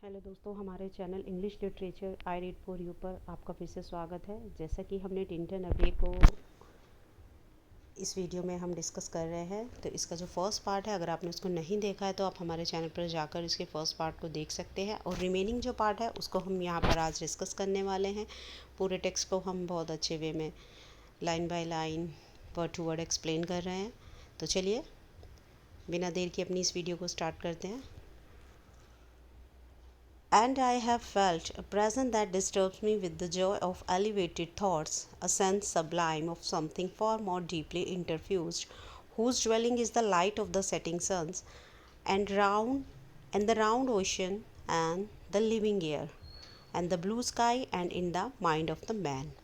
Hello दोस्तों, हमारे channel English literature I read for you पर आपका फिर से स्वागत है। जैसा कि हमने टिंटन अबे को इस वीडियो में हम डिस्कस कर रहे हैं, तो इसका जो फर्स्ट पार्ट है, अगर आपने उसको नहीं देखा है तो आप हमारे चैनल पर जाकर इसके फर्स्ट पार्ट को देख सकते हैं। और रिमेनिंग जो पार्ट है उसको हम यहाँ पर आज डिस्कस करने वाले हैं। पूरे टेक्स्ट को हम बहुत अच्छे वे में line by line word to word explain कर रहे हैं। तो चलिए बिना देर के अपनी इस वीडियो को स्टार्ट करते हैं। And I have felt a presence that disturbs me with the joy of elevated thoughts, a sense sublime of something far more deeply interfused, whose dwelling is the light of the setting suns, and round and the round ocean and the living air, and the blue sky and in the mind of the man.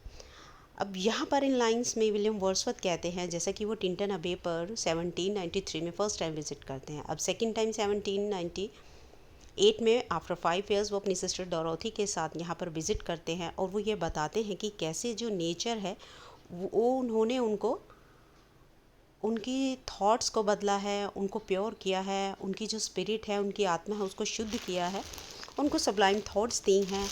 अब यहाँ पर इन lines में William Wordsworth कहते हैं, जैसा कि वो Tintern अबे पर 1793 में फ़र्स्ट टाइम विज़िट करते हैं। अब सेकंड टाइम 1798 में आफ्टर 5 ईयर्स वो अपनी सिस्टर डोरोथी के साथ यहाँ पर विज़िट करते हैं, और वो ये बताते हैं कि कैसे जो नेचर है वो उन्होंने उनको उनकी थॉट्स को बदला है, उनको प्योर किया है, उनकी जो स्पिरिट है, उनकी आत्मा है, उसको शुद्ध किया है, उनको सबलाइम थॉट्स दी हैं।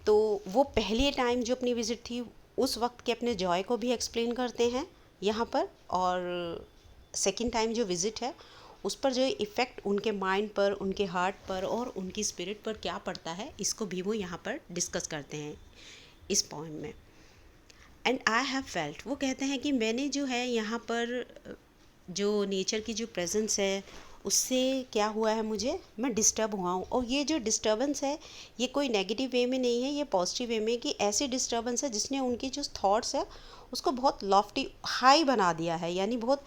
तो वो पहले टाइम जो अपनी विज़िट थी उस वक्त के अपने जॉय को भी एक्सप्लेन करते हैं यहाँ पर, और सेकंड टाइम जो विज़िट है उस पर जो इफ़ेक्ट उनके माइंड पर, उनके हार्ट पर और उनकी स्पिरिट पर क्या पड़ता है, इसको भी वो यहाँ पर डिस्कस करते हैं इस पोएम में। एंड आई हैव फेल्ट, वो कहते हैं कि मैंने जो है यहाँ पर जो नेचर की जो प्रेजेंस है उससे क्या हुआ है, मुझे मैं डिस्टर्ब हुआ हूँ। और ये जो डिस्टर्बेंस है ये कोई नेगेटिव वे में नहीं है, ये पॉजिटिव वे में, कि ऐसी डिस्टर्बेंस है जिसने उनकी जो थॉट्स है उसको बहुत लॉफ्टी हाई बना दिया है, यानी बहुत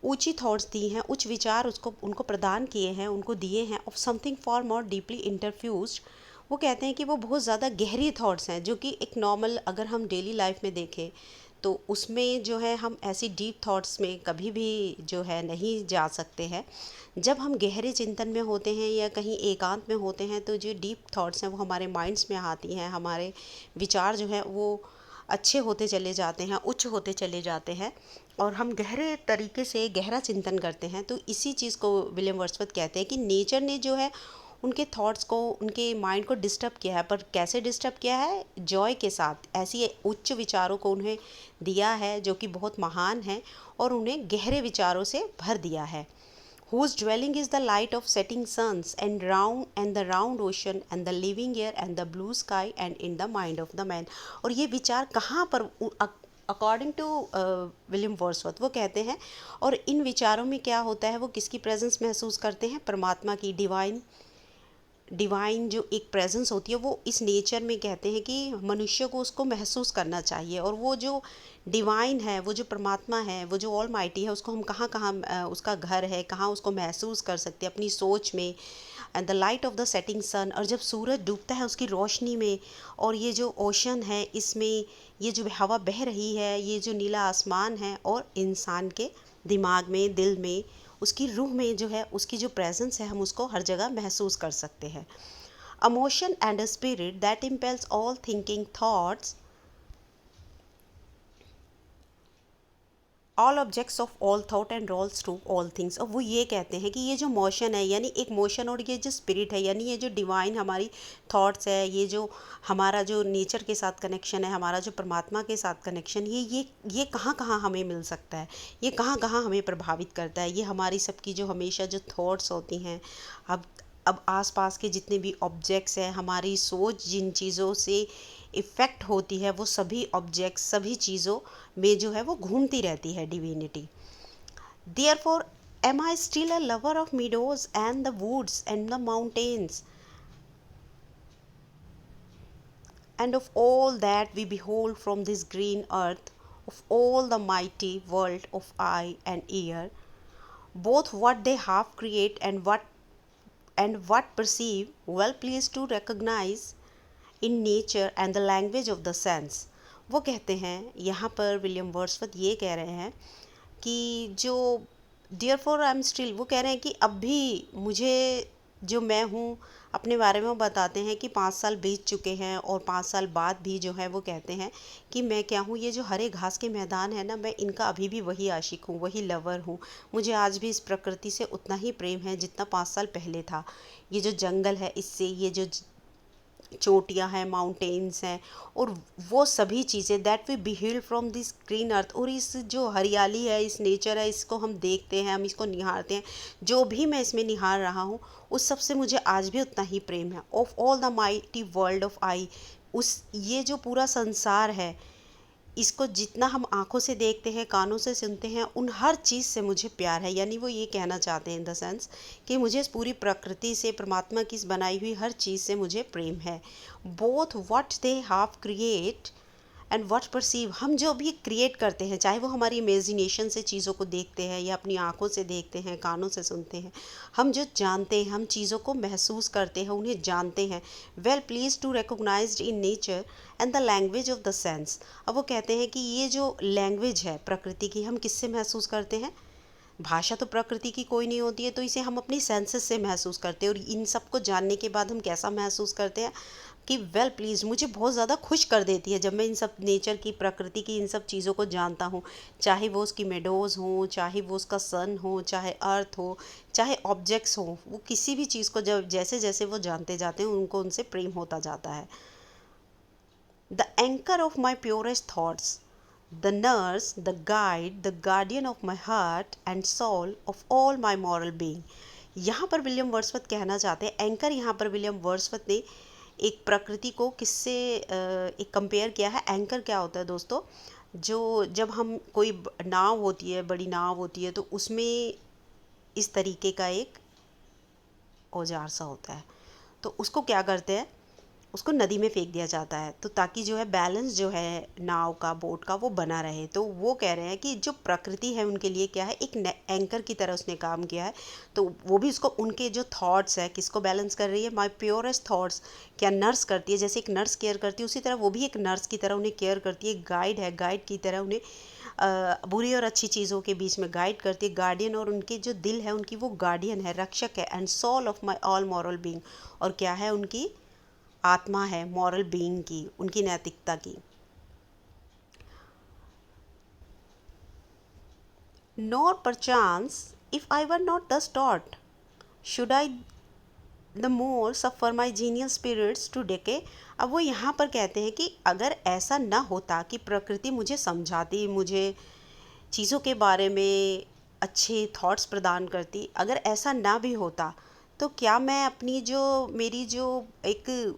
ऊंची थॉट्स दी हैं, उच्च विचार उसको उनको प्रदान किए हैं, उनको दिए हैं, of something far more deeply interfused. वो कहते हैं कि वो बहुत ज़्यादा गहरी थॉट्स हैं, जो कि एक नॉर्मल अगर हम डेली लाइफ में देखें तो उसमें जो है हम ऐसी डीप थॉट्स में कभी भी जो है नहीं जा सकते हैं। जब हम गहरे चिंतन में होते हैं या कहीं एकांत में होते हैं तो जो डीप थॉट्स हैं वो हमारे माइंड्स में आती हैं, हमारे विचार जो हैं वो अच्छे होते चले जाते हैं, उच्च होते चले जाते हैं, और हम गहरे तरीके से गहरा चिंतन करते हैं। तो इसी चीज़ को विलियम वर्ड्सवर्थ कहते हैं कि नेचर ने जो है उनके थॉट्स को, उनके माइंड को डिस्टर्ब किया है, पर कैसे डिस्टर्ब किया है, जॉय के साथ। ऐसी उच्च विचारों को उन्हें दिया है जो कि बहुत महान है, और उन्हें गहरे विचारों से भर दिया है। whose dwelling is the light of setting suns and the round ocean and the living air and the blue sky and in the mind of the man। और ये विचार कहाँ पर, अकॉर्डिंग टू विलियम वर्ड्सवर्थ वो कहते हैं, और इन विचारों में क्या होता है, वो किसकी प्रेजेंस महसूस करते हैं, परमात्मा की, डिवाइन जो एक प्रेजेंस होती है वो इस नेचर में कहते हैं कि मनुष्य को उसको महसूस करना चाहिए। और वो जो डिवाइन है, वो जो परमात्मा है, वो जो ऑल माइटी है, उसको हम कहाँ कहाँ उसका घर है, कहाँ उसको महसूस कर सकते हैं, अपनी सोच में। And the light of the setting sun, और जब सूरज डूबता है उसकी रोशनी में, और ये जो ओशन है इसमें, ये जो हवा बह रही है, ये जो नीला आसमान है, और इंसान के दिमाग में, दिल में, उसकी रूह में जो है उसकी जो प्रेजेंस है हम उसको हर जगह महसूस कर सकते हैं। A motion and a spirit that impels all thinking thoughts, all objects of all thought and rolls through all things. और वो ये कहते हैं कि ये जो मोशन है, यानी एक मोशन, और ये जो स्पिरिट है, यानी ये जो डिवाइन हमारी थॉट्स है, ये जो हमारा जो नेचर के साथ कनेक्शन है, हमारा जो परमात्मा के साथ कनेक्शन, ये कहाँ कहाँ हमें मिल सकता है, ये कहाँ कहाँ हमें प्रभावित करता है। ये हमारी सबकी जो हमेशा जो थॉट्स होती हैं, अब आसपास के जितने भी ऑब्जेक्ट्स हैं, हमारी सोच जिन चीज़ों से इफ़ेक्ट होती है, वो सभी ऑब्जेक्ट्स, सभी चीज़ों में जो है वो घूमती रहती है divinity. Therefore am I still a lover of meadows and the woods and the mountains and of all that we behold from this green earth, of all the mighty world of eye and ear, both what they half create and what perceive, well pleased to recognize in nature and the language of the sense। वो कहते हैं यहाँ पर William Wordsworth ये कह रहे हैं कि जो therefore I am still, वो कह रहे हैं कि अब भी मुझे जो मैं हूँ अपने बारे में वो बताते हैं कि 5 साल बीत चुके हैं और 5 साल बाद भी जो है वो कहते हैं कि मैं क्या हूँ, ये जो हरे घास के मैदान है ना, मैं इनका अभी भी वही आशिक हूँ, वही लवर हूँ। मुझे आज भी इस प्रकृति से उतना ही प्रेम है जितना 5 साल पहले था। ये जो जंगल है इससे, ये जो चोटियाँ हैं, माउंटेन्स हैं, और वो सभी चीज़ें that we behold from this green earth, और इस जो हरियाली है, इस नेचर है, इसको हम देखते हैं, हम इसको निहारते हैं, जो भी मैं इसमें निहार रहा हूँ उस सब से मुझे आज भी उतना ही प्रेम है। Of all the mighty world of eye, उस ये जो पूरा संसार है, इसको जितना हम आँखों से देखते हैं, कानों से सुनते हैं, उन हर चीज़ से मुझे प्यार है। यानी वो ये कहना चाहते हैं इन द सेंस कि मुझे इस पूरी प्रकृति से, परमात्मा की इस बनाई हुई हर चीज़ से मुझे प्रेम है। Both what they have create and what perceive, हम जो भी क्रिएट करते हैं, चाहे वो हमारी इमेजिनेशन से चीज़ों को देखते हैं या अपनी आँखों से देखते हैं, कानों से सुनते हैं, हम जो जानते हैं, हम चीज़ों को महसूस करते हैं, उन्हें जानते हैं, well please to recognised in nature and the language of the sense. अब वो कहते हैं कि ये जो लैंग्वेज है प्रकृति की, हम किससे महसूस करते हैं? भाषा तो प्रकृति की कोई नहीं होती है, तो इसे हम अपनी सेंसेस से महसूस करते हैं। और इन सब को जानने के बाद हम कैसा महसूस करते हैं कि वेल प्लीज, मुझे बहुत ज़्यादा खुश कर देती है जब मैं इन सब नेचर की, प्रकृति की इन सब चीज़ों को जानता हूँ। चाहे वो उसकी मेडोज़ हों, चाहे वो उसका सन हो, चाहे अर्थ हो, चाहे ऑब्जेक्ट्स हों, वो किसी भी चीज़ को जब जैसे जैसे वो जानते जाते हैं उनको उनसे प्रेम होता जाता है। The anchor of my purest thoughts, the nurse, the guide, the guardian of my heart and soul, of all my moral being। यहाँ पर विलियम वर्ड्सवर्थ कहना चाहते हैं, एंकर यहाँ पर विलियम वर्ड्सवर्थ ने एक प्रकृति को किससे एक कंपेयर किया है। एंकर क्या होता है दोस्तों? जो जब हम कोई नाव होती है, बड़ी नाव होती है, तो उसमें इस तरीके का एक औजार सा होता है, तो उसको क्या करते हैं, उसको नदी में फेंक दिया जाता है, तो ताकि जो है बैलेंस जो है नाव का, बोट का, वो बना रहे। तो वो कह रहे हैं कि जो प्रकृति है उनके लिए क्या है, एक एंकर की तरह उसने काम किया है। तो वो भी उसको, उनके जो थॉट्स है किसको बैलेंस कर रही है, माई प्योरेस्ट थॉट्स, क्या नर्स करती है, जैसे एक नर्स केयर करती है उसी तरह वो भी एक नर्स की तरह उन्हें केयर करती है। गाइड है, गाइड की तरह उन्हें बुरी और अच्छी चीज़ों के बीच में गाइड करती है। गार्डियन, और उनके जो दिल है उनकी, वो गार्डियन है, रक्षक है। And soul of my all moral being, और क्या है, उनकी आत्मा है मॉरल बीइंग की, उनकी नैतिकता की। Nor perchance if I were not thus taught should I the more suffer my genial spirits to decay. अब वो यहाँ पर कहते हैं कि अगर ऐसा ना होता कि प्रकृति मुझे समझाती, मुझे चीज़ों के बारे में अच्छे थॉट्स प्रदान करती, अगर ऐसा ना भी होता, तो क्या मैं अपनी जो, मेरी जो एक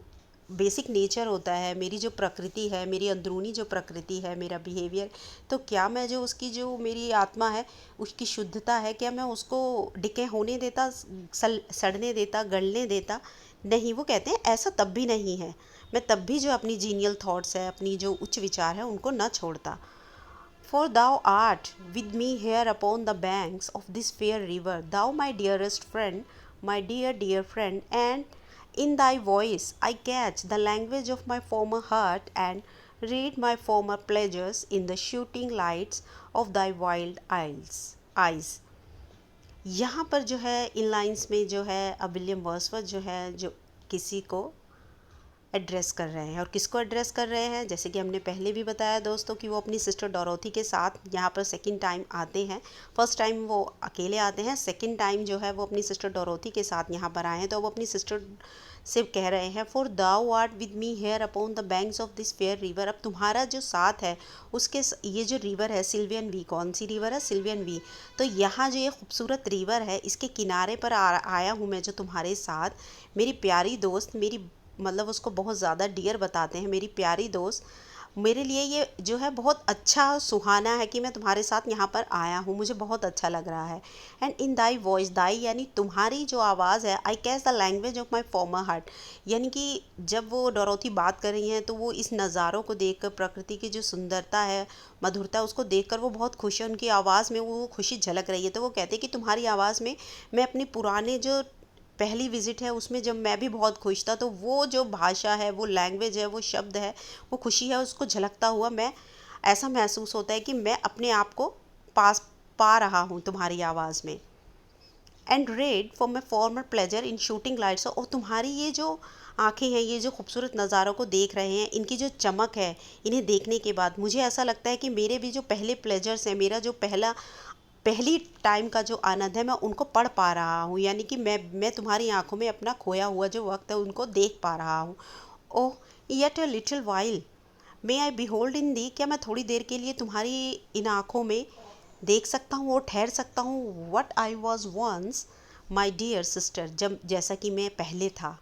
बेसिक नेचर होता है, मेरी जो प्रकृति है, मेरी अंदरूनी जो प्रकृति है, मेरा बिहेवियर, तो क्या मैं जो उसकी, जो मेरी आत्मा है, उसकी शुद्धता है, क्या मैं उसको डिके होने देता, सड़ने देता, गलने देता? नहीं। वो कहते हैं ऐसा तब भी नहीं है, मैं तब भी जो अपनी जीनियल थॉट्स है, अपनी जो उच्च विचार है, उनको न छोड़ता। For thou art with me here upon the banks of this fair river, thou my dearest friend, my dear, dear friend, and in thy voice I catch the language of my former heart and read my former pleasures in the shooting lights of thy wild eyes। यहाँ पर जो है इन lines में जो है अब William Wordsworth जो है, जो किसी को एड्रेस कर रहे हैं, और किसको एड्रेस कर रहे हैं, जैसे कि हमने पहले भी बताया दोस्तों कि वो अपनी सिस्टर डोरोथी के साथ यहाँ पर सेकंड टाइम आते हैं। फर्स्ट टाइम वो अकेले आते हैं, सेकंड टाइम जो है वो अपनी सिस्टर डोरोथी के साथ यहाँ पर आए हैं। तो वो अपनी सिस्टर से कह रहे हैं, for thou art with me here upon the banks of this fair river. अब तुम्हारा जो साथ है उसके, ये जो रिवर है सिल्वियन वी, कौन सी रिवर है, सिल्वियन वी। तो यहाँ जो ये खूबसूरत रिवर है, इसके किनारे पर आया हूँ मैं जो तुम्हारे साथ, मेरी प्यारी दोस्त, मेरी मतलब उसको बहुत ज़्यादा डियर बताते हैं, मेरी प्यारी दोस्त, मेरे लिए ये जो है बहुत अच्छा सुहाना है कि मैं तुम्हारे साथ यहाँ पर आया हूँ, मुझे बहुत अच्छा लग रहा है। एंड इन दाई वॉइस, दाई यानी तुम्हारी जो आवाज़ है, I catch the language of my farmer heart, यानी कि जब वो डोरोथी बात कर रही हैं तो वो इस नज़ारों को देखकर, प्रकृति की जो सुंदरता है, मधुरता, उसको देखकर वो बहुत खुश है, उनकी आवाज़ में वो खुशी झलक रही है। तो वो कहते हैं कि तुम्हारी आवाज़ में मैं अपनी पुराने जो पहली विज़िट है उसमें जब मैं भी बहुत खुश था, तो वो जो भाषा है, वो लैंग्वेज है, वो शब्द है, वो खुशी है, उसको झलकता हुआ मैं, ऐसा महसूस होता है कि मैं अपने आप को पास पा रहा हूँ तुम्हारी आवाज़ में। And red for my farmer pleasure in shooting lights. और तुम्हारी ये जो आंखें हैं, ये जो खूबसूरत नज़ारों को देख रहे हैं, इनकी जो चमक है, इन्हें देखने के बाद मुझे ऐसा लगता है कि मेरे भी जो पहले प्लेजर्स हैं, मेरा जो पहली टाइम का जो आनंद है, मैं उनको पढ़ पा रहा हूँ। यानी कि मैं तुम्हारी आंखों में अपना खोया हुआ जो वक्त है उनको देख पा रहा हूँ। Oh yet a little while may I behold in thee. क्या मैं थोड़ी देर के लिए तुम्हारी इन आँखों में देख सकता हूँ और ठहर सकता हूँ। What I was once my dear sister, जब जैसा कि मैं पहले था।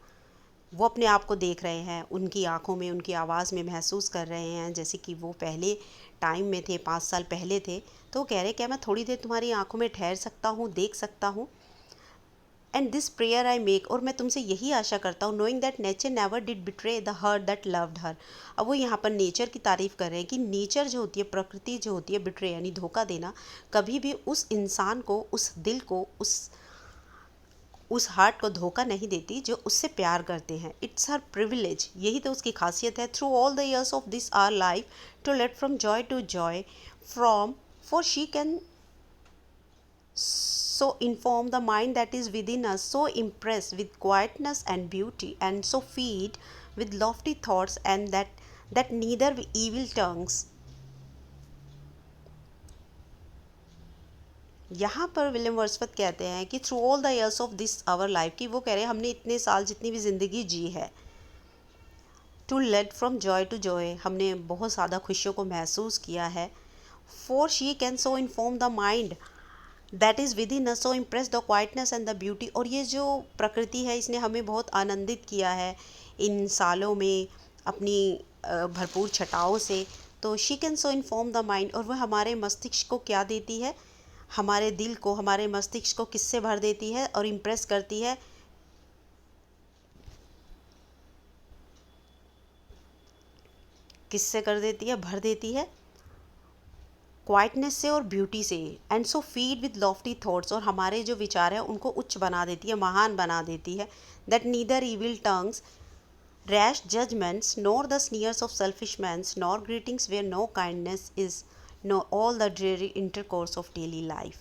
वो अपने आप को देख रहे हैं, उनकी आंखों में, उनकी आवाज़ में महसूस कर रहे हैं जैसे कि वो पहले टाइम में थे, 5 साल पहले थे। तो वो कह रहे क्या मैं थोड़ी देर तुम्हारी आंखों में ठहर सकता हूँ, देख सकता हूँ। And this prayer I make, और मैं तुमसे यही आशा करता हूँ, knowing that nature never did betray the heart that loved her. अब वो यहाँ पर नेचर की तारीफ कर रहे हैं कि नेचर जो होती है, प्रकृति जो होती है, बिट्रे यानी धोखा देना, कभी भी उस इंसान को, उस दिल को, उस हार्ट को धोखा नहीं देती जो उससे प्यार करते हैं। इट्स हर प्रिविलेज, यही तो उसकी खासियत है। Through all the years of this our life to lead from joy to joy from, for she can so inform the mind that is within us, so impress with quietness and beauty, and so feed with lofty thoughts, and that neither evil tongues। यहाँ पर William Wordsworth कहते हैं कि through all the years of this our life, कि वो कह रहे हैं हमने इतने साल जितनी भी ज़िंदगी जी है, to lead from joy to joy, हमने बहुत ज़्यादा खुशियों को महसूस किया है। For she can so inform the mind that is within us, so impress the quietness and the beauty. और ये जो प्रकृति है, इसने हमें बहुत आनंदित किया है इन सालों में अपनी भरपूर छटाओं से। तो she can so inform the mind, और वह हमारे मस्तिष्क को क्या देती है, हमारे दिल को, हमारे मस्तिष्क को किससे भर देती है और इम्प्रेस करती है, किससे कर देती है, भर देती है क्वाइटनेस से और ब्यूटी से। And so feed with Lofty thoughts, और हमारे जो विचार हैं उनको उच्च बना देती है, महान बना देती है। That neither evil tongues, rash judgements, nor the sneers of selfish men's, nor greetings where no kindness is, no all the dreary intercourse of daily life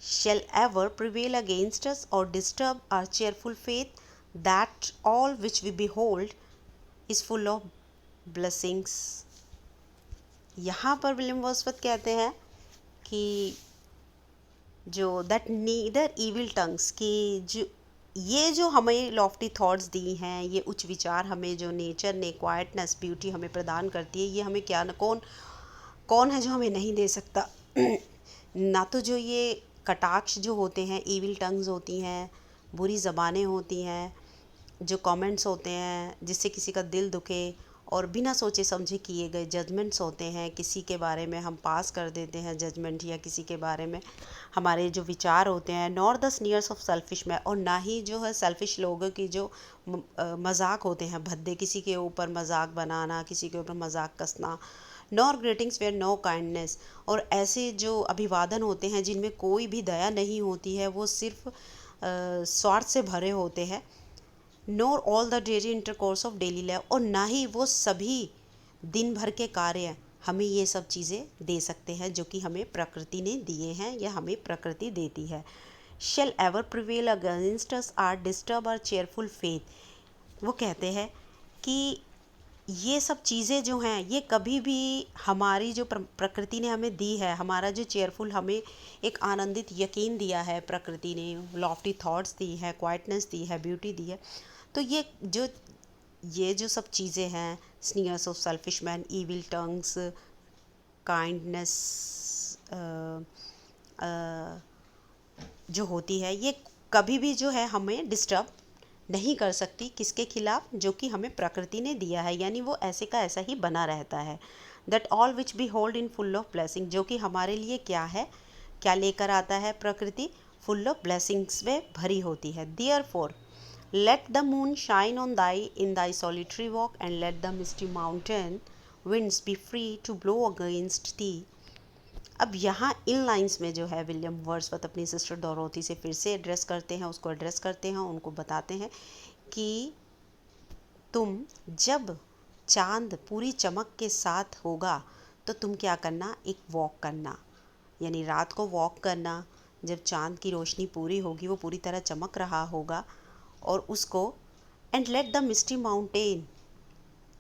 shall ever prevail against us or disturb our cheerful faith, that all which we behold is full of blessings। यहाँ पर William Wordsworth कहते हैं कि जो that neither evil tongues, की जो ये जो हमें लॉफ्टी थॉट्स दी हैं, ये उच्च विचार हमें जो नेचर ने क्वाइटनेस ब्यूटी हमें प्रदान करती है, ये हमें क्या न कौन कौन है जो हमें नहीं दे सकता। ना तो जो ये कटाक्ष जो होते हैं, ईविल टंग्स होती हैं, बुरी ज़बानें होती हैं, जो कमेंट्स होते हैं जिससे किसी का दिल दुखे, और बिना सोचे समझे किए गए जजमेंट्स होते हैं, किसी के बारे में हम पास कर देते हैं जजमेंट, या किसी के बारे में हमारे जो विचार होते हैं, nor the sneers of selfish man, और ना ही जो है सेल्फिश लोगों की जो मजाक होते हैं, भद्दे, किसी के ऊपर मजाक बनाना, किसी के ऊपर मजाक कसना, nor greetings where no kindness, और ऐसे जो अभिवादन होते हैं जिनमें कोई भी दया नहीं होती है, वो सिर्फ स्वार्थ से भरे होते हैं। Nor all the daily intercourse of daily life, और ना ही वो सभी दिन भर के कार्य हमें ये सब चीज़ें दे सकते हैं जो कि हमें प्रकृति ने दिए हैं या हमें प्रकृति देती है। Shall ever prevail against us or disturb our cheerful faith. वो कहते हैं कि ये सब चीज़ें जो हैं, ये कभी भी हमारी जो प्रकृति ने हमें दी है, हमारा जो चेयरफुल, हमें एक आनंदित यकीन दिया है, प्रकृति ने लॉफ्टी थॉट्स दी है, क्वाइटनेस दी है, ब्यूटी दी है, तो ये जो सब चीज़ें हैं, sneers of selfish man, evil tongues, kindness जो होती है, ये कभी भी जो है हमें डिस्टर्ब नहीं कर सकती। किसके खिलाफ? जो कि हमें प्रकृति ने दिया है, यानी वो ऐसे का ऐसा ही बना रहता है। That all which behold in full of blessing, जो कि हमारे लिए क्या है, क्या लेकर आता है प्रकृति? फुल ऑफ ब्लेसिंग्स में भरी होती है। Therefore let the moon shine on thy solitary walk, and let the misty mountain winds be free to blow against thee। अब यहाँ इन लाइंस में जो है विलियम वर्ड्सवर्थ अपनी सिस्टर डोरोथी से फिर से एड्रेस करते हैं, उसको एड्रेस करते हैं, उनको बताते हैं कि तुम जब चांद पूरी चमक के साथ होगा तो तुम क्या करना, एक वॉक करना, यानी रात को वॉक करना, जब चाँद की रोशनी पूरी होगी, वो पूरी तरह चमक रहा होगा, और उसको and let the misty mountain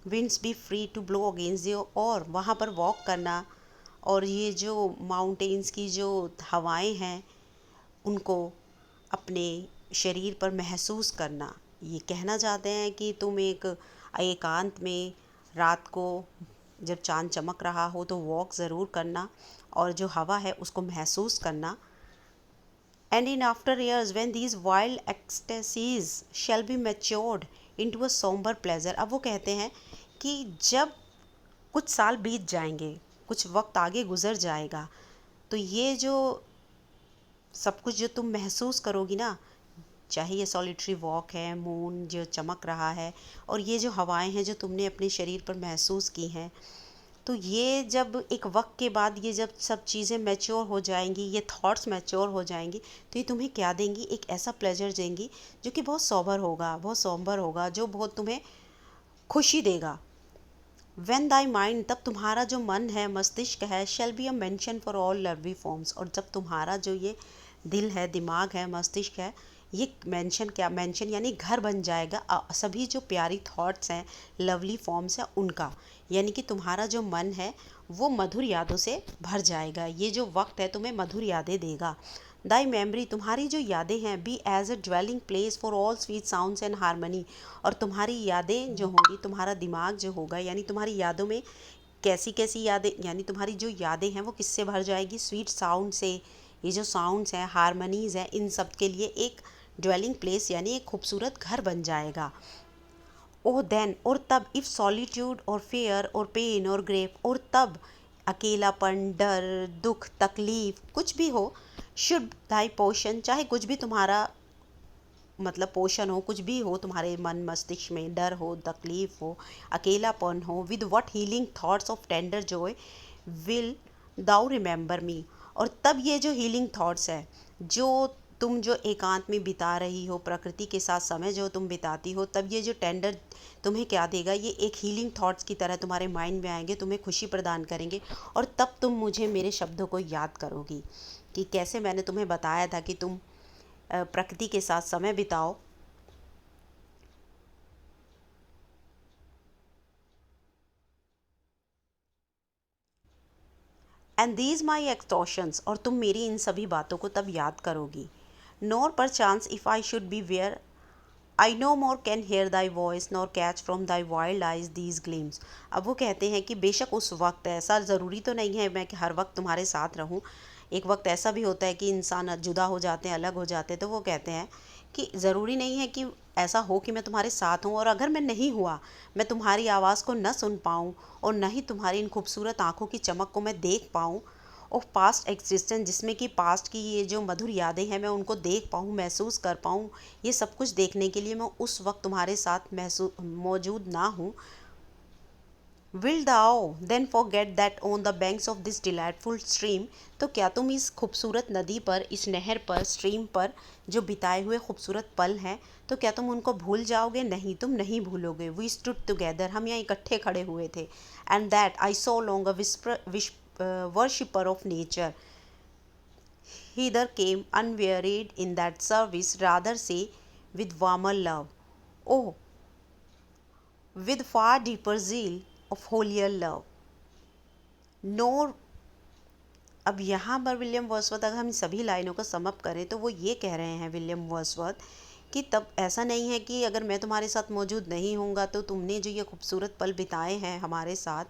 winds be free to blow against you, और वहाँ पर वॉक करना, और ये जो माउंटेन्स की जो हवाएं हैं उनको अपने शरीर पर महसूस करना। ये कहना चाहते हैं कि तुम एक एकांत में रात को जब चांद चमक रहा हो तो वॉक ज़रूर करना, और जो हवा है उसको महसूस करना। And in after years, when these wild ecstasies shall be matured into a somber pleasure, अब वो कहते हैं कि जब कुछ साल बीत जाएंगे, कुछ वक्त आगे गुजर जाएगा, तो ये जो सब कुछ जो तुम महसूस करोगी ना, चाहे ये सॉलिटरी वॉक है, मून जो चमक रहा है, और ये जो हवाएं हैं जो तुमने अपने शरीर पर महसूस की हैं, तो ये जब एक वक्त के बाद ये जब सब चीज़ें मैच्योर हो जाएंगी, ये थॉट्स मैच्योर हो जाएंगी, तो ये तुम्हें क्या देंगी, एक ऐसा प्लेजर देंगी जो कि बहुत सोबर होगा, बहुत सोबर होगा, जो बहुत तुम्हें खुशी देगा। वेन दाई माइंड, तब तुम्हारा जो मन है, मस्तिष्क है, shall be a mention for all lovely forms, और जब तुम्हारा जो ये दिल है, दिमाग है, मस्तिष्क है, ये मेंशन, क्या मेंशन यानी घर बन जाएगा सभी जो प्यारी थॉट्स हैं, लवली फॉर्म्स हैं उनका, यानी कि तुम्हारा जो मन है वो मधुर यादों से भर जाएगा। ये जो वक्त है तुम्हें मधुर यादें देगा। दाई मेमोरी, तुम्हारी जो यादें हैं, be as a dwelling place for all sweet sounds and harmony, और तुम्हारी यादें जो होंगी, तुम्हारा दिमाग जो होगा, यानी तुम्हारी यादों में कैसी कैसी यादें, यानी तुम्हारी जो यादें हैं वो किससे भर जाएगी, स्वीट साउंड से। ये जो साउंड्स हैं, हारमनीज़ हैं, इन सब के लिए एक ड्वेलिंग प्लेस यानी एक खूबसूरत घर बन जाएगा। ओह देन, और तब, इफ़ सॉलिट्यूड और फेयर और पेन और ग्रेफ, और तब अकेलापन, डर, दुख, तकलीफ कुछ भी हो, शुड दाई पोशन, चाहे कुछ भी तुम्हारा मतलब पोषण हो, कुछ भी हो तुम्हारे मन मस्तिष्क में, डर हो, तकलीफ हो, अकेलापन हो, with what healing thoughts of tender joy will thou remember me, और तब ये जो हीलिंग थॉट्स है, जो तुम जो एकांत में बिता रही हो, प्रकृति के साथ समय जो तुम बिताती हो, तब ये जो टेंडर तुम्हें क्या देगा, ये एक हीलिंग थॉट्स की तरह तुम्हारे माइंड में आएंगे, तुम्हें खुशी प्रदान करेंगे, और तब तुम मुझे मेरे शब्दों को याद करोगी कि कैसे मैंने तुम्हें बताया था कि तुम प्रकृति के साथ समय बिताओ। एंड दीज माई एक्सटॉशंस, और तुम मेरी इन सभी बातों को तब याद करोगी। Nor perchance if I should be where I no more can hear thy voice nor catch from thy wild eyes these gleams. अब वो कहते हैं कि बेशक उस वक्त, ऐसा ज़रूरी तो नहीं है मैं कि हर वक्त तुम्हारे साथ रहूं, एक वक्त ऐसा भी होता है कि इंसान जुदा हो जाते हैं, अलग हो जाते हैं, तो वो कहते हैं कि ज़रूरी नहीं है कि ऐसा हो कि मैं तुम्हारे साथ हूँ, और अगर मैं नहीं हुआ, मैं तुम्हारी आवाज़ को न सुन पाऊँ, और न ही तुम्हारी इन खूबसूरत आँखों की चमक को मैं देख पाऊँ, ऑफ पास्ट एग्जिस्टेंस, जिसमें कि पास्ट की ये जो मधुर यादें हैं मैं उनको देख पाऊँ, महसूस कर पाऊँ, ये सब कुछ देखने के लिए मैं उस वक्त तुम्हारे साथ महसूस मौजूद ना हूँ। Will thou then forget that on the banks of this delightful stream, तो क्या तुम इस खूबसूरत नदी पर, इस नहर पर, स्ट्रीम पर जो बिताए हुए खूबसूरत पल हैं, तो क्या तुम उनको भूल जाओगे? नहीं, तुम नहीं भूलोगे। वी स्टूड टुगेदर, हम यहाँ इकट्ठे खड़े हुए थे। And that I so long a worshipper of nature hither came unwearied in that service, rather say with warmer love, oh, with far deeper zeal of holier love. Nor, अब यहाँ पर William वर्dsworth, अगर हम सभी लाइनों को समअप करें तो वो ये कह रहे हैं विलियम वर्dsworth कि तब ऐसा नहीं है कि अगर मैं तुम्हारे साथ मौजूद नहीं होऊंगा तो तुमने जो ये खूबसूरत पल बिताए हैं हमारे साथ,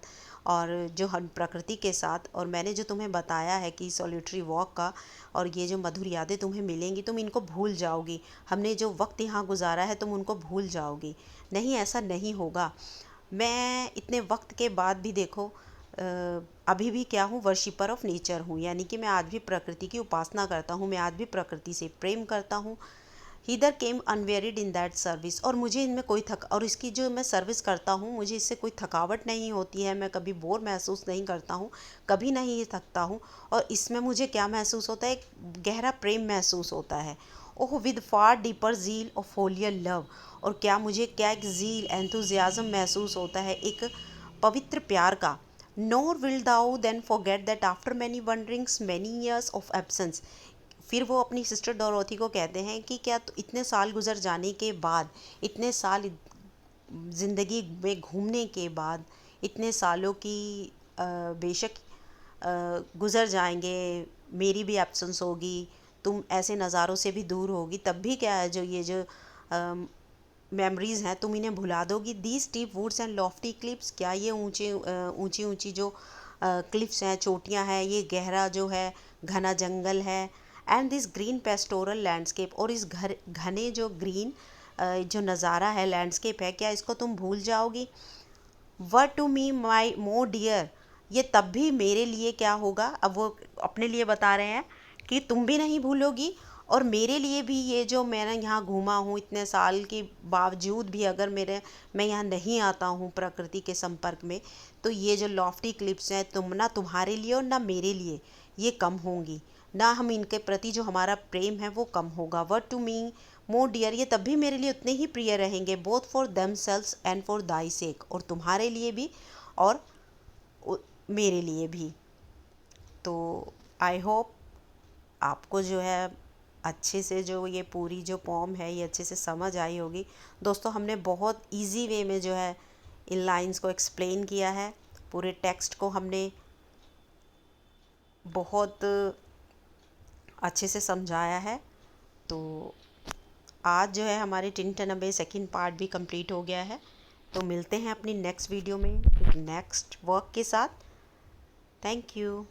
और जो हम प्रकृति के साथ, और मैंने जो तुम्हें बताया है कि सॉलिटरी वॉक का, और ये जो मधुर यादें तुम्हें मिलेंगी, तुम इनको भूल जाओगी, हमने जो वक्त यहाँ गुजारा है तुम उनको भूल जाओगी। नहीं, ऐसा नहीं होगा। मैं इतने वक्त के बाद भी देखो, अभी भी क्या हूँ, वर्शिपर ऑफ नेचर हूँ, यानी कि मैं आज भी प्रकृति की उपासना करता हूँ, मैं आज भी प्रकृति से प्रेम करता हूँ। Heather came unvaried in that service, और मुझे इनमें कोई और इसकी जो मैं सर्विस करता हूँ मुझे इससे कोई थकावट नहीं होती है, मैं कभी बोर महसूस नहीं करता हूँ, कभी नहीं थकता हूँ। और इसमें मुझे क्या महसूस होता है, एक गहरा प्रेम महसूस होता है। Oh, with far deeper zeal of holier love, और क्या मुझे क्या एक जील, एंथुजियाज्म महसूस होता है, एक पवित्र प्यार का। Nor will thou then forget that after many wanderings, many years of absence, फिर वो अपनी सिस्टर डोरोथी को कहते हैं कि क्या इतने साल गुजर जाने के बाद, इतने साल ज़िंदगी में घूमने के बाद, इतने सालों की बेशक गुज़र जाएंगे, मेरी भी एब्सेंस होगी, तुम ऐसे नज़ारों से भी दूर होगी, तब भी क्या है, जो ये जो मेमोरीज़ हैं तुम इन्हें भुला दोगी। These steep woods and lofty cliffs, क्या ये ऊंचे ऊंची ऊंची जो क्लिफ्स हैं, चोटियां हैं, ये गहरा जो है घना जंगल है, and this green pastoral landscape, और इस घने जो ग्रीन जो नज़ारा है, लैंडस्केप है, क्या इसको तुम भूल जाओगी। वर to me my more dear, ये तब भी मेरे लिए क्या होगा। अब वो अपने लिए बता रहे हैं कि तुम भी नहीं भूलोगी, और मेरे लिए भी ये जो मैंने यहाँ घूमा हूँ इतने साल के बावजूद भी, अगर मैं यहाँ नहीं आता हूँ प्रकृति के संपर्क में, तो ये जो लॉफ्टी क्लिप्स हैं तुम ना तुम्हारे लिए और ना मेरे लिए ये कम होंगी, ना हम इनके प्रति जो हमारा प्रेम है वो कम होगा। Word to me more dear, ये तब भी मेरे लिए उतने ही प्रिय रहेंगे, both for themselves and for thy sake, और तुम्हारे लिए भी और मेरे लिए भी। तो आई होप आपको जो है अच्छे से जो ये पूरी जो पोम है ये अच्छे से समझ आई होगी। दोस्तों, हमने बहुत इजी वे में जो है इन लाइंस को एक्सप्लेन किया है, पूरे टेक्स्ट को हमने बहुत अच्छे से समझाया है। तो आज जो है हमारे टिनटनबे सेकंड पार्ट भी कंप्लीट हो गया है। तो मिलते हैं अपनी नेक्स्ट वीडियो में एक नेक्स्ट वर्क के साथ। Thank you.